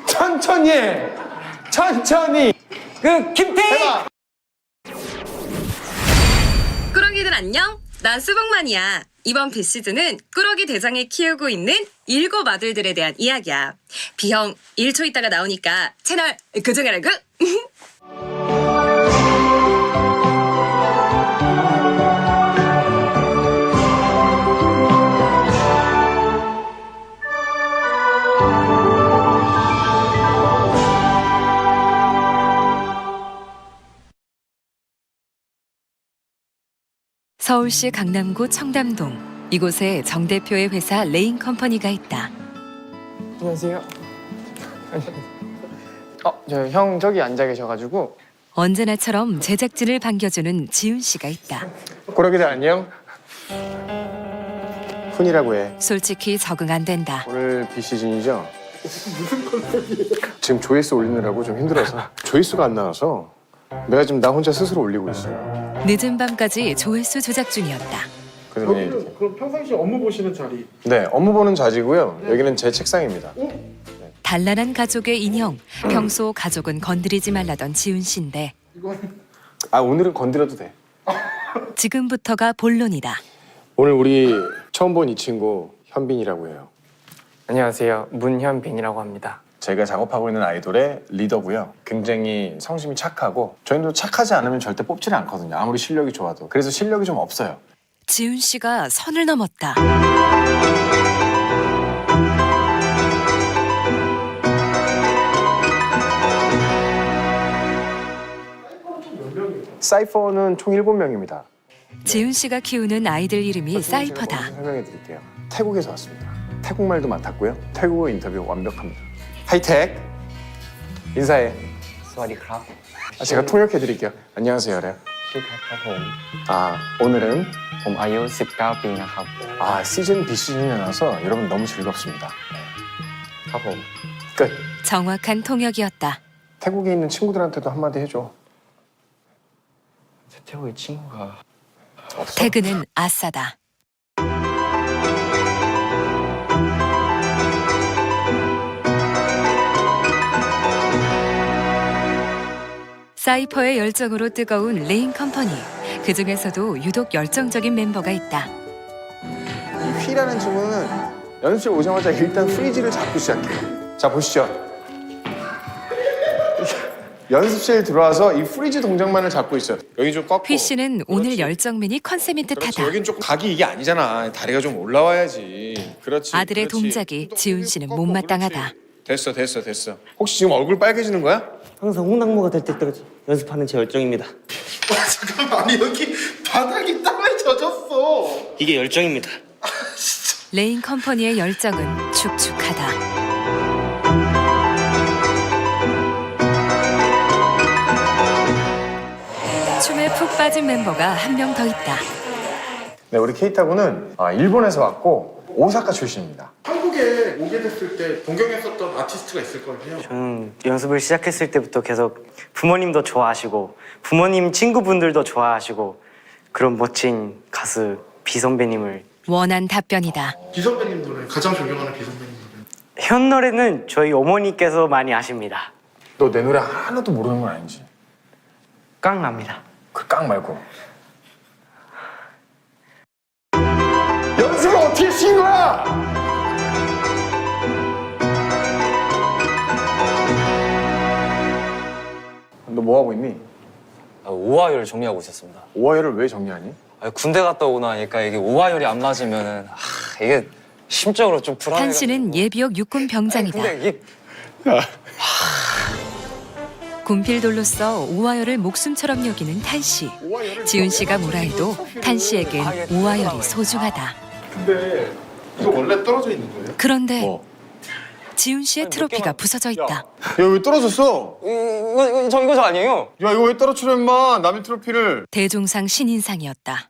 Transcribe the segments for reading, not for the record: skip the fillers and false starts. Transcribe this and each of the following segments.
천천히 해. 천천히. 김태희. 꾸러기들 안녕? 난 수복만이야. 이번 비시즌은 꾸러기 대장을 키우고 있는 7 아들들에 대한 이야기야. 비형 1초 있다가 나오니까 채널 고정하라고. 서울시 강남구 청담동. 이곳에 정 대표의 회사 레인 컴퍼니가 있다. 안녕하세요. 저 형 저기 앉아 계셔가지고. 언제나처럼 제작진을 반겨주는 지훈 씨가 있다. 꾸러기들 안녕. 훈이라고 해. 솔직히 적응 안 된다. 오늘 비시즌이죠? 무슨 컨셉이에요? 지금 조회수 올리느라고 좀 힘들어서. 조회수가 안 나와서 내가 지금 나 혼자 스스로 올리고 있어요. 늦은 밤까지 조회수 조작 중이었다. 여기는 그럼 평상시 업무 보시는 자리. 네, 업무 보는 자리고요. 여기는 제 책상입니다. 단란한 가족의 인형. 평소 가족은 건드리지 말라던 지훈 씨인데 오늘은 건드려도 돼. 지금부터가 본론이다. 오늘 우리 처음 본 이 친구 현빈이라고 해요. 안녕하세요. 문현빈이라고 합니다. 제가 작업하고 있는 아이돌의 리더고요. 굉장히 성심이 착하고 저희도 착하지 않으면 절대 뽑지는 않거든요. 아무리 실력이 좋아도. 그래서 실력이 좀 없어요. 지훈 씨가 선을 넘었다. 사이퍼는 총 7명입니다. 지훈 씨가 키우는 아이들 이름이 사이퍼다. 설명해 드릴게요. 태국에서 왔습니다. 태국말도 맡았고요. 태국어 인터뷰 완벽합니다. 하이텍. 인사해. สวัสดีครับ 제가 통역해 드릴게요. 안녕하세요. 그래요. ชื่อแท็กครับผม 오늘은 ผมอายุ 19 ปีนะครับ 시즌 비시즌이 나서 여러분 너무 즐겁습니다. ครับผม 끝. 정확한 통역이었다. 태국에 있는 친구들한테도 한마디 해줘. 태국의 친구가 없어? 퇴근은 아싸다. 사이퍼의 열정으로 뜨거운 레인 컴퍼니. 그 중에서도 유독 열정적인 멤버가 있다. 이 휘라는 친구는 연습실 오자마자 일단 프리지를 잡고 시작해요. 자, 보시죠. 연습실 들어와서 이 프리지 동작만을 잡고 있어요. 여기 좀 꺾고. 휘 씨는 오늘 그렇지. 열정맨이 컨셉인 그렇지. 듯하다. 여긴 조금 각이 이게 아니잖아. 다리가 좀 올라와야지. 그렇지. 아들의 그렇지. 동작이 지훈 씨는 꺾고, 못마땅하다. 그렇지. 됐어. 혹시 지금 얼굴 빨개지는 거야? 항상 홍당무가 될 때까지 연습하는 제 열정입니다. 잠깐만, 아니 여기 바닥이 땀에 젖었어. 이게 열정입니다. 레인 컴퍼니의 열정은 축축하다. 춤에 푹 빠진 멤버가 한 명 더 있다. 네, 우리 케이타군은 일본에서 왔고 오사카 출신입니다. 한국에 오게 됐을 때 동경했었던 아티스트가 있을 거예요. 저는 연습을 시작했을 때부터 계속 부모님도 좋아하시고 부모님 친구분들도 좋아하시고 그런 멋진 가수 비선배님을 원한 답변이다. 비선배님 노래, 가장 존경하는 비선배님 노래. 현 노래는 저희 어머니께서 많이 아십니다. 너 내 노래 하나도 모르는 건 아니지? 깡납니다. 그 깡 말고. 연습을 어떻게 쉰 거야? 너 뭐 하고 있니? 오화열 정리하고 있었습니다. 오화열을 왜 정리하니? 군대 갔다 오고 나니까 이게 오화열이 안 맞으면은 이게 심적으로 좀 불안해. 탄 씨는 예비역 육군 병장이다. 근데 이게 군필돌로서 오화열을 목숨처럼 여기는 탄 씨. 지훈 씨가 뭐라 해도 탄 씨에겐 오화열이 소중하다. 근데 이거 원래 떨어져 있는 거예요? 그런데 뭐? 지훈 씨의 트로피가 부서져 있다. 야, 왜 떨어졌어? 이거 저 아니에요? 야, 이거 왜 떨어뜨려, 임마? 남의 트로피를. 대종상 신인상이었다.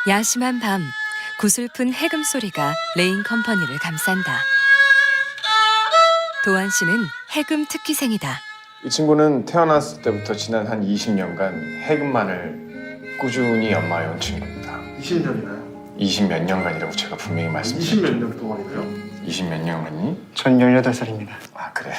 야심한 밤, 구슬픈 해금 소리가 레인 컴퍼니를 감싼다. 도한 씨는 해금 특기생이다. 이 친구는 태어났을 때부터 지난 한 20년간 해금만을 꾸준히 연마해온 친구입니다. 20년이나요? 20 몇 년간이라고 제가 분명히 20 말씀드렸죠. 몇 년 동안이나요? 20 몇 년간이? 전 18살입니다. 아 그래.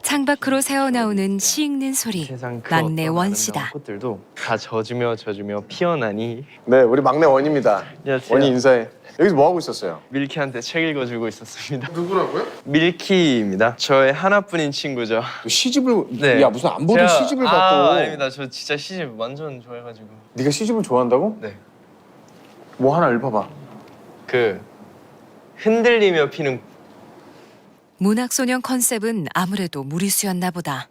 창밖으로 새어나오는 시 읽는 소리. 세상 그 막내 어떤 원씨다. 아름다운 꽃들도 다 젖으며 피어나니. 네, 우리 막내 원입니다. 안녕하세요. 원이 인사해. 여기서 뭐 하고 있었어요? 밀키한테 책 읽어주고 있었습니다. 누구라고요? 밀키입니다. 저의 하나뿐인 친구죠. 또 시집을 네. 야 무슨 안 보던 시집을 봐 또. 아닙니다. 저 진짜 시집 완전 좋아해가지고. 네가 시집을 좋아한다고? 네. 뭐 하나 읽어봐. 그 흔들리며 피는 문학소년 컨셉은 아무래도 무리수였나 보다.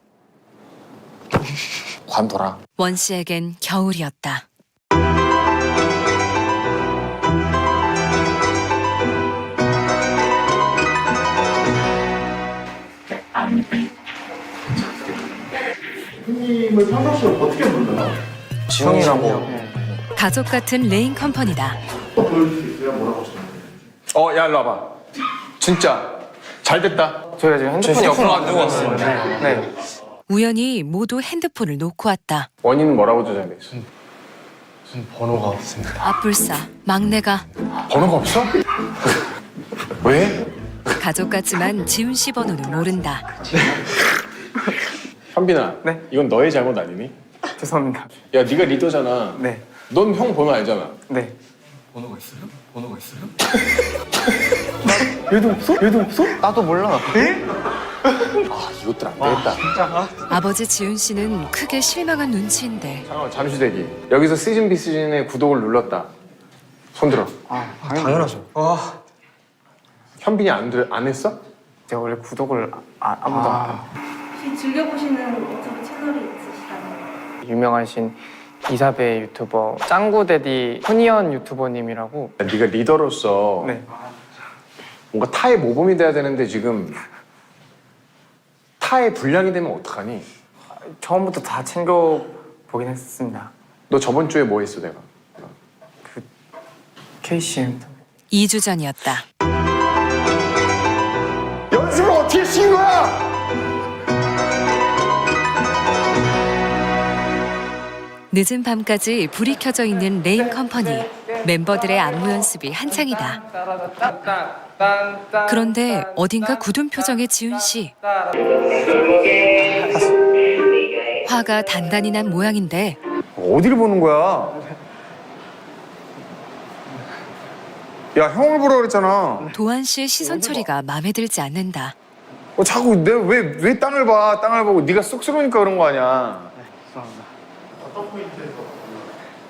관둬라. 원 씨에겐 겨울이었다. 형님을 평상시에 어떻게 불러요? 지훈이라고. 가족 같은 레인 컴퍼니다. 또 보여줄 수 있어요? 뭐라고 하시나요? 야 일로 와봐. 진짜 잘 됐다. 저희가 지금 핸드폰이 옆으로 안 두고 왔어요. 네. 우연히 모두 핸드폰을 놓고 왔다. 원인은 뭐라고 저장돼 있어? 무슨 번호가 없습니다. 아뿔싸 막내가 번호가 없어? 왜? 가족 같지만 지훈 씨 번호는 모른다. 현빈아. 네? 이건 너의 잘못 아니니? 죄송합니다. 야 네가 리더잖아. 네. 넌 형 번호 알잖아. 네. 얘도 없어? 나도 몰라. 아 이것들 안 되겠다. 아버지 지훈 씨는 크게 실망한 눈치인데 잠깐만 잠시 대기. 여기서 시즌 비시즌의 구독을 눌렀다. 손 들어. 당연하죠. 현빈이 안 했어? 제가 원래 구독을 아무도 안 혹시 즐겨보시는 유튜브 채널이 있으시다면? 유명하신 이사배 유튜버 짱구데디 훈이언 유튜버님이라고. 네가 리더로서 네. 뭔가 타의 모범이 돼야 되는데 지금 타의 불량이 되면 어떡하니? 처음부터 다 챙겨 보긴 했습니다. 너 저번 주에 뭐 했어 내가? KCM. 2주 전이었다. 연습을 어떻게 쉰 거야? 늦은 밤까지 불이 켜져 있는 레인 컴퍼니. 멤버들의 안무 연습이 한창이다. 그런데 어딘가 굳은 표정의 지훈 씨. 화가 단단히 난 모양인데 어디를 보는 거야? 야 형을 보라 그랬잖아. 도한 씨의 시선 처리가 마음에 들지 않는다. 자꾸 내가 왜 땅을 봐? 땅을 보고 네가 쑥스러우니까 그런 거 아니야.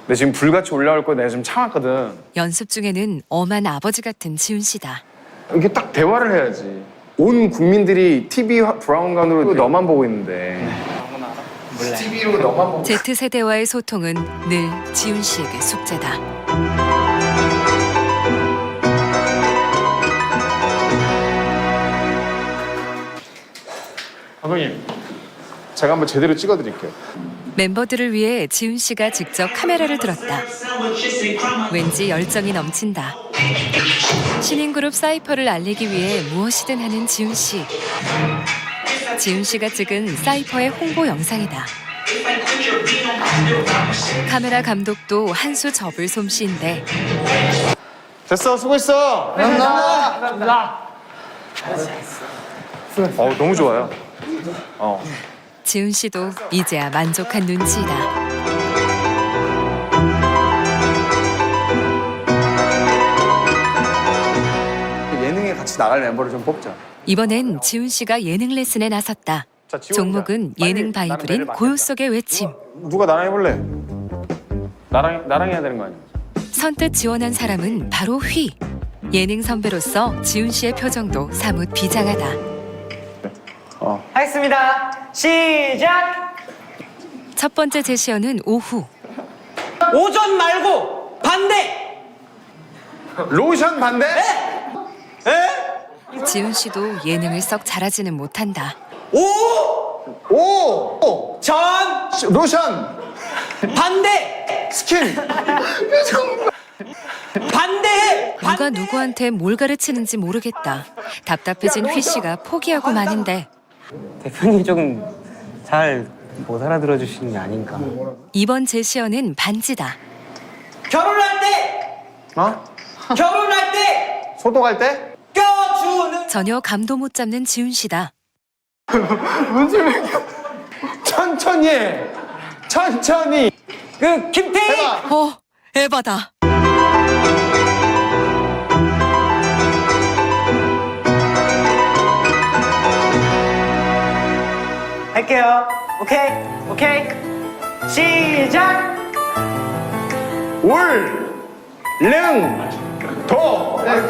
근데 지금 불같이 올라올 거 내가 지금 참았거든. 연습 중에는 엄한 아버지 같은 지훈 씨다. 이게 딱 대화를 해야지. 온 국민들이 TV 브라운관으로 너만 보고 있는데. TV로 너만 보고. Z세대와의 소통은 늘 지훈 씨에게 숙제다. 감독님, 제가 한번 제대로 찍어드릴게요. 멤버들을 위해 지훈 씨가 직접 카메라를 들었다. 왠지 열정이 넘친다. 신인 그룹 사이퍼를 알리기 위해 무엇이든 하는 지훈 씨. 지훈 씨가 찍은 사이퍼의 홍보 영상이다. 카메라 감독도 한 수 접을 솜씨인데 됐어, 수고했어. 감사합니다. 너무 좋아요. 지훈 씨도 이제야 만족한 눈치이다. 예능에 같이 나갈 멤버를 좀 뽑자. 이번엔 지훈 씨가 예능 레슨에 나섰다. 자, 지원자. 종목은 빨리 예능 나랑 바이블인 내려봐. 고요 속의 외침. 누가 나랑 해볼래? 나랑 해야 되는 거 아니야? 선뜻 지원한 사람은 바로 휘. 예능 선배로서 지훈 씨의 표정도 사뭇 비장하다. 하겠습니다. 시작. 첫 번째 제시어는 오후. 오전 말고 반대. 로션 반대? 지훈 씨도 예능을 썩 잘하지는 못한다. 오! 전 로션! 반대. 스킨! 반대! 누가 누구한테 뭘 가르치는지 모르겠다. 답답해진 휘 씨가 포기하고 마는데 대표님 조금 잘 못 알아들어 주시는 게 아닌가. 이번 제시어는 반지다. 결혼할 때! 어? 결혼할 때! 소독할 때? 껴주는! 전혀 감도 못 잡는 지훈 씨다. 천천히 해. 천천히. 그 김태희! 에바다. 할게요. 오케이. 시작! 도. 왜?